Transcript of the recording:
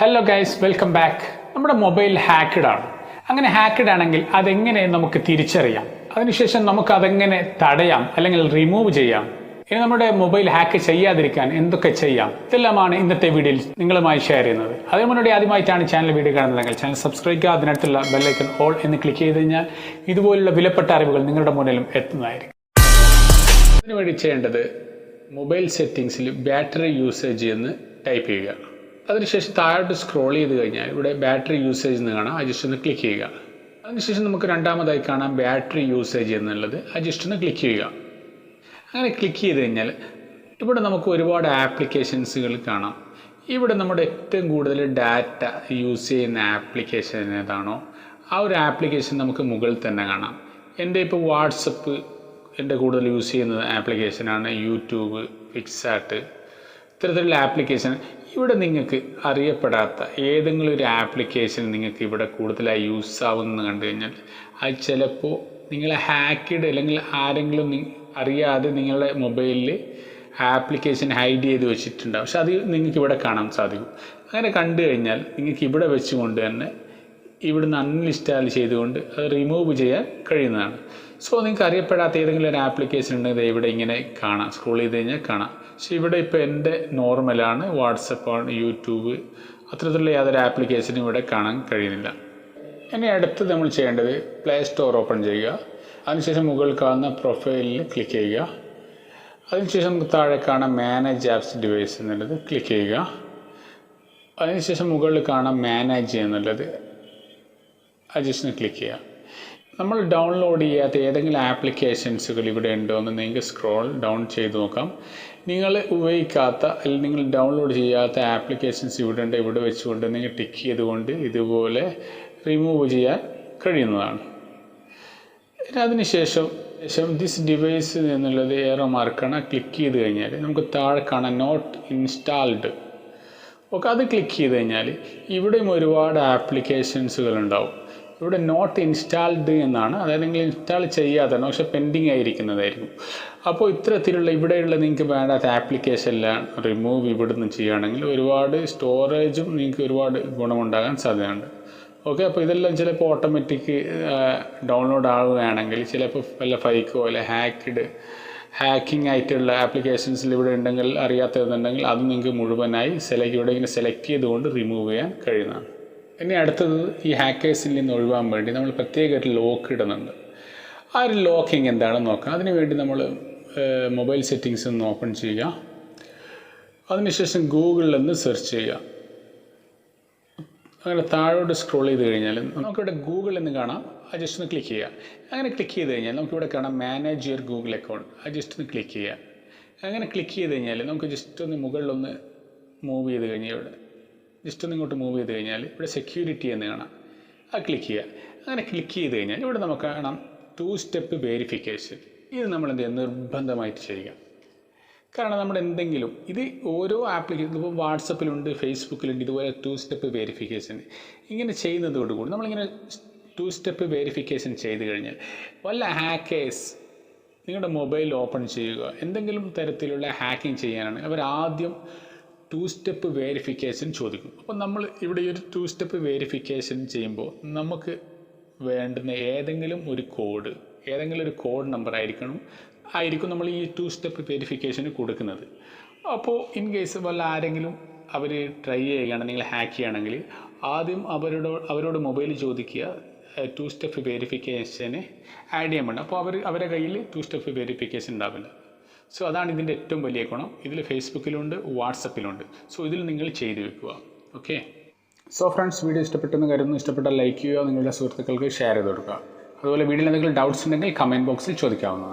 Hello guys, welcome back. നമ്മുടെ mobile hacked ആണ്. അങ്ങനെ ഹാക്ക്ഡ് ആണെങ്കിൽ അതെങ്ങനെ നമുക്ക് തിരിച്ചറിയാം, അതിനുശേഷം നമുക്ക് അതെങ്ങനെ തടയാം അല്ലെങ്കിൽ റിമൂവ് ചെയ്യാം, ഇനി നമ്മുടെ മൊബൈൽ ഹാക്ക് ചെയ്യാതിരിക്കാൻ എന്തൊക്കെ ചെയ്യാം, ഇതെല്ലാമാണ് ഇന്നത്തെ വീഡിയോയിൽ നിങ്ങളുമായി ഷെയർ ചെയ്യുന്നത്. അതിന് മുന്നോടി ആദ്യമായിട്ടാണ് ചാനൽ വീഡിയോ കാണുന്നതെങ്കിൽ ചാനൽ സബ്സ്ക്രൈബ് ചെയ്യുക, അതിനടുത്തുള്ള ബെല്ലൈക്കൺ ഓൾ എന്ന് ക്ലിക്ക് ചെയ്ത് കഴിഞ്ഞാൽ ഇതുപോലുള്ള വിലപ്പെട്ട അറിവുകൾ നിങ്ങളുടെ മുന്നിലും എത്തുന്നതായിരിക്കും. അതിനുവേണ്ടി ചെയ്യേണ്ടത് മൊബൈൽ സെറ്റിംഗ്സിൽ ബാറ്ററി യൂസേജ് എന്ന് ടൈപ്പ് ചെയ്യുക. അതിനുശേഷം താഴോട്ട് സ്ക്രോൾ ചെയ്ത് കഴിഞ്ഞാൽ ഇവിടെ ബാറ്ററി യൂസേജ് എന്ന് കാണാം, അത് ജസ്റ്റ് ഒന്ന് ക്ലിക്ക് ചെയ്യുക. അതിനുശേഷം നമുക്ക് രണ്ടാമതായി കാണാം ബാറ്ററി യൂസേജ് എന്നുള്ളത്, അത് ജസ്റ്റ് ഒന്ന് ക്ലിക്ക് ചെയ്യുക. അങ്ങനെ ക്ലിക്ക് ചെയ്ത് കഴിഞ്ഞാൽ ഇവിടെ നമുക്ക് ഒരുപാട് ആപ്ലിക്കേഷൻസുകൾ കാണാം. ഇവിടെ നമ്മുടെ ഏറ്റവും കൂടുതൽ ഡാറ്റ യൂസ് ചെയ്യുന്ന ആപ്ലിക്കേഷൻ ഏതാണോ ആ ഒരു ആപ്ലിക്കേഷൻ നമുക്ക് മുകളിൽ തന്നെ കാണാം. എൻ്റെ ഇപ്പോൾ വാട്സപ്പ് എൻ്റെ കൂടുതൽ യൂസ് ചെയ്യുന്ന ആപ്ലിക്കേഷനാണ്, യൂട്യൂബ്, പിക്സാർട്ട്, ഇത്തരത്തിലുള്ള ആപ്ലിക്കേഷൻ. ഇവിടെ നിങ്ങൾക്ക് അറിയപ്പെടാത്ത ഏതെങ്കിലും ഒരു ആപ്ലിക്കേഷൻ നിങ്ങൾക്ക് ഇവിടെ കൂടുതലായി യൂസ് ആവുമെന്ന് കണ്ടു കഴിഞ്ഞാൽ അത് ചിലപ്പോൾ നിങ്ങളെ ഹാക്കിഡ് അല്ലെങ്കിൽ ആരെങ്കിലും അറിയാതെ നിങ്ങളുടെ മൊബൈലിൽ ആപ്ലിക്കേഷൻ ഹൈഡ് ചെയ്ത് വെച്ചിട്ടുണ്ടാവും. പക്ഷെ അത് നിങ്ങൾക്ക് ഇവിടെ കാണാൻ സാധിക്കും. അങ്ങനെ കണ്ടു കഴിഞ്ഞാൽ നിങ്ങൾക്ക് ഇവിടെ വെച്ചുകൊണ്ട് തന്നെ ഇവിടുന്ന് അൺഇൻസ്റ്റാൾ ചെയ്തുകൊണ്ട് അത് റിമൂവ് ചെയ്യാൻ കഴിയുന്നതാണ്. സോ നിങ്ങൾക്ക് അറിയപ്പെടാത്ത ഏതെങ്കിലും ഒരു ആപ്ലിക്കേഷൻ ഉണ്ടെങ്കിൽ ഇവിടെ ഇങ്ങനെ കാണാം, സ്ക്രോൾ ചെയ്ത് കഴിഞ്ഞാൽ കാണാം. പക്ഷേ ഇവിടെ ഇപ്പോൾ എൻ്റെ നോർമലാണ്, വാട്സപ്പാണ്, യൂട്യൂബ്, അത്തരത്തിലുള്ള യാതൊരു ആപ്ലിക്കേഷനും ഇവിടെ കാണാൻ കഴിയുന്നില്ല. ഇനി അടുത്ത് നമ്മൾ ചെയ്യേണ്ടത് പ്ലേ സ്റ്റോർ ഓപ്പൺ ചെയ്യുക. അതിനുശേഷം മുകളിൽ കാണുന്ന പ്രൊഫൈലിൽ ക്ലിക്ക് ചെയ്യുക. അതിനുശേഷം നമുക്ക് താഴെ കാണാം മാനേജ് ആപ്സ് ഡിവൈസ് എന്നുള്ളത്, ക്ലിക്ക് ചെയ്യുക. അതിനുശേഷം മുകളിൽ കാണാം മാനേജ് എന്നുള്ളത്, അത് ജസ്റ്റ് ക്ലിക്ക് ചെയ്യുക. നമ്മൾ ഡൗൺലോഡ് ചെയ്യാത്ത ഏതെങ്കിലും ആപ്ലിക്കേഷൻസുകൾ ഇവിടെ ഉണ്ടോ എന്ന് നിങ്ങൾക്ക് സ്ക്രോൾ ഡൗൺ ചെയ്ത് നോക്കാം. നിങ്ങൾ ഉപയോഗിക്കാത്ത അല്ലെങ്കിൽ നിങ്ങൾ ഡൗൺലോഡ് ചെയ്യാത്ത ആപ്ലിക്കേഷൻസ് ഇവിടെ ഉണ്ട്, ഇവിടെ വെച്ചുകൊണ്ട് നിങ്ങൾ ടിക്ക് ചെയ്തുകൊണ്ട് ഇതുപോലെ റിമൂവ് ചെയ്യാൻ കഴിയുന്നതാണ്. അതിനുശേഷം ദിസ് ഡിവൈസ് എന്നുള്ളത് ഏറോ മാർക്കാണ്, ക്ലിക്ക് ചെയ്ത് കഴിഞ്ഞാൽ നമുക്ക് താഴെ കാണാൻ നോട്ട് ഇൻസ്റ്റാൾഡ്. ഓക്കെ, അത് ക്ലിക്ക് ചെയ്ത് കഴിഞ്ഞാൽ ഇവിടെയും ഒരുപാട് ആപ്ലിക്കേഷൻസുകൾ ഉണ്ടാവും. ഇവിടെ നോട്ട് ഇൻസ്റ്റാൾഡ് എന്നാണ്, അതായത് നിങ്ങൾ ഇൻസ്റ്റാൾ ചെയ്യാത്തതാണ്, പക്ഷെ പെൻഡിങ് ആയിരിക്കുന്നതായിരിക്കും. അപ്പോൾ ഇത്തരത്തിലുള്ള ഇവിടെയുള്ള നിങ്ങൾക്ക് വേണ്ടാത്ത ആപ്ലിക്കേഷനെല്ലാം റിമൂവ് ഇവിടുന്ന് ചെയ്യുകയാണെങ്കിൽ ഒരുപാട് സ്റ്റോറേജും നിങ്ങൾക്ക് ഒരുപാട് ഗുണമുണ്ടാകാൻ സാധ്യതയുണ്ട്. ഓക്കെ, അപ്പോൾ ഇതെല്ലാം ചിലപ്പോൾ ഓട്ടോമാറ്റിക് ഡൗൺലോഡ് ആവുകയാണെങ്കിൽ ചിലപ്പോൾ വല്ല ഫൈക്കോ അല്ലെ ഹാക്കിംഗ് ആയിട്ടുള്ള ആപ്ലിക്കേഷൻസിൽ ഇവിടെ ഉണ്ടെങ്കിൽ അറിയാത്തതുണ്ടെങ്കിൽ അത് നിങ്ങൾക്ക് മുഴുവനായി ഇവിടെ ഇങ്ങനെ സെലക്ട് ചെയ്തുകൊണ്ട് റിമൂവ് ചെയ്യാൻ കഴിയുന്നതാണ്. ഇനി അടുത്തത് ഈ ഹാക്കേഴ്സിൽ നിന്ന് ഒഴിവാൻ വേണ്ടി നമ്മൾ പ്രത്യേകമായിട്ട് ലോക്ക് ഇടുന്നുണ്ട്. ആ ഒരു ലോക്കിങ് എന്താണെന്ന് നോക്കാം. അതിനുവേണ്ടി നമ്മൾ മൊബൈൽ സെറ്റിങ്സ് ഒന്ന് ഓപ്പൺ ചെയ്യുക. അതിനുശേഷം ഗൂഗിളിൽ നിന്ന് സെർച്ച് ചെയ്യുക. അങ്ങനെ താഴോട്ട് സ്ക്രോൾ ചെയ്ത് കഴിഞ്ഞാൽ നമുക്കിവിടെ ഗൂഗിൾ എന്ന് കാണാം, അത് ജസ്റ്റ് ഒന്ന് ക്ലിക്ക് ചെയ്യുക. അങ്ങനെ ക്ലിക്ക് ചെയ്ത് കഴിഞ്ഞാൽ നമുക്കിവിടെ കാണാം മാനേജ് യുവർ ഗൂഗിൾ അക്കൗണ്ട്, അത് ജസ്റ്റ് ഒന്ന് ക്ലിക്ക് ചെയ്യുക. അങ്ങനെ ക്ലിക്ക് ചെയ്ത് കഴിഞ്ഞാൽ നമുക്ക് ജസ്റ്റ് ഒന്ന് മുകളിലൊന്ന് മൂവ് ചെയ്ത് കഴിഞ്ഞാൽ ഇവിടെ ജസ്റ്റ് ഒന്ന് ഇങ്ങോട്ട് മൂവ് ചെയ്ത് കഴിഞ്ഞാൽ ഇവിടെ സെക്യൂരിറ്റി എന്ന് കാണാം, അത് ക്ലിക്ക് ചെയ്യുക. അങ്ങനെ ക്ലിക്ക് ചെയ്ത് കഴിഞ്ഞാൽ ഇവിടെ നമുക്ക് കാണാം 2 സ്റ്റെപ്പ് വെരിഫിക്കേഷൻ. ഇത് നമ്മൾ എന്ത് ചെയ്യുക, നിർബന്ധമായിട്ട് ചെയ്യുക. കാരണം നമ്മൾ എന്തെങ്കിലും ഇത് ഓരോ ആപ്ലിക്കേഷൻ ഇപ്പോൾ വാട്സപ്പിലുണ്ട്, ഫേസ്ബുക്കിലുണ്ട്, ഇതുപോലെ 2 സ്റ്റെപ്പ് വെരിഫിക്കേഷൻ. ഇങ്ങനെ ചെയ്യുന്നതോടുകൂടി നമ്മളിങ്ങനെ 2 സ്റ്റെപ്പ് വെരിഫിക്കേഷൻ ചെയ്ത് കഴിഞ്ഞാൽ വല്ല ഹാക്കേഴ്സ് നിങ്ങളുടെ മൊബൈൽ ഓപ്പൺ ചെയ്യുക, എന്തെങ്കിലും തരത്തിലുള്ള ഹാക്കിംഗ് ചെയ്യാനാണ് അവർ ആദ്യം 2 സ്റ്റെപ്പ് വെരിഫിക്കേഷൻ ചോദിക്കും. അപ്പോൾ നമ്മൾ ഇവിടെ ഒരു 2 സ്റ്റെപ്പ് വെരിഫിക്കേഷൻ ചെയ്യുമ്പോൾ നമുക്ക് വേണ്ടുന്ന ഏതെങ്കിലും ഒരു കോഡ് നമ്പർ ആയിരിക്കും നമ്മൾ ഈ 2 സ്റ്റെപ്പ് വെരിഫിക്കേഷന് കൊടുക്കുന്നത്. അപ്പോൾ ഇൻ കേസ് വല്ല ആരെങ്കിലും അവർ ട്രൈ ചെയ്യുകയാണ്, നിങ്ങൾ ഹാക്ക് ചെയ്യുകയാണെങ്കിൽ ആദ്യം അവരോട് മൊബൈൽ ചോദിക്കുക 2 സ്റ്റെപ്പ് വെരിഫിക്കേഷന് ആഡ് ചെയ്യാൻ വേണ്ട. അപ്പോൾ അവരുടെ കയ്യിൽ 2 സ്റ്റെപ്പ് വെരിഫിക്കേഷൻ ഉണ്ടാവില്ല. സോ അതാണ് ഇതിൻ്റെ ഏറ്റവും വലിയ ഗുണം. ഇതിൽ ഫേസ്ബുക്കിലുണ്ട്, വാട്സപ്പിലുണ്ട്. സോ ഇതിൽ നിങ്ങൾ ചെയ്ത് വെക്കുക. ഓക്കെ, സോ ഫ്രണ്ട്സ്, വീഡിയോ ഇഷ്ടപ്പെട്ടെന്ന് കരുതുന്നു. ഇഷ്ടപ്പെട്ടാൽ ലൈക്ക് ചെയ്യുക, നിങ്ങളുടെ സുഹൃത്തുക്കൾക്ക് ഷെയർ ചെയ്ത് കൊടുക്കുക. അതുപോലെ വീഡിയോയിൽ എന്തെങ്കിലും ഡൗട്ട്സ് ഉണ്ടെങ്കിൽ കമൻറ്റ് ബോക്സിൽ ചോദിക്കാവുന്നതാണ്.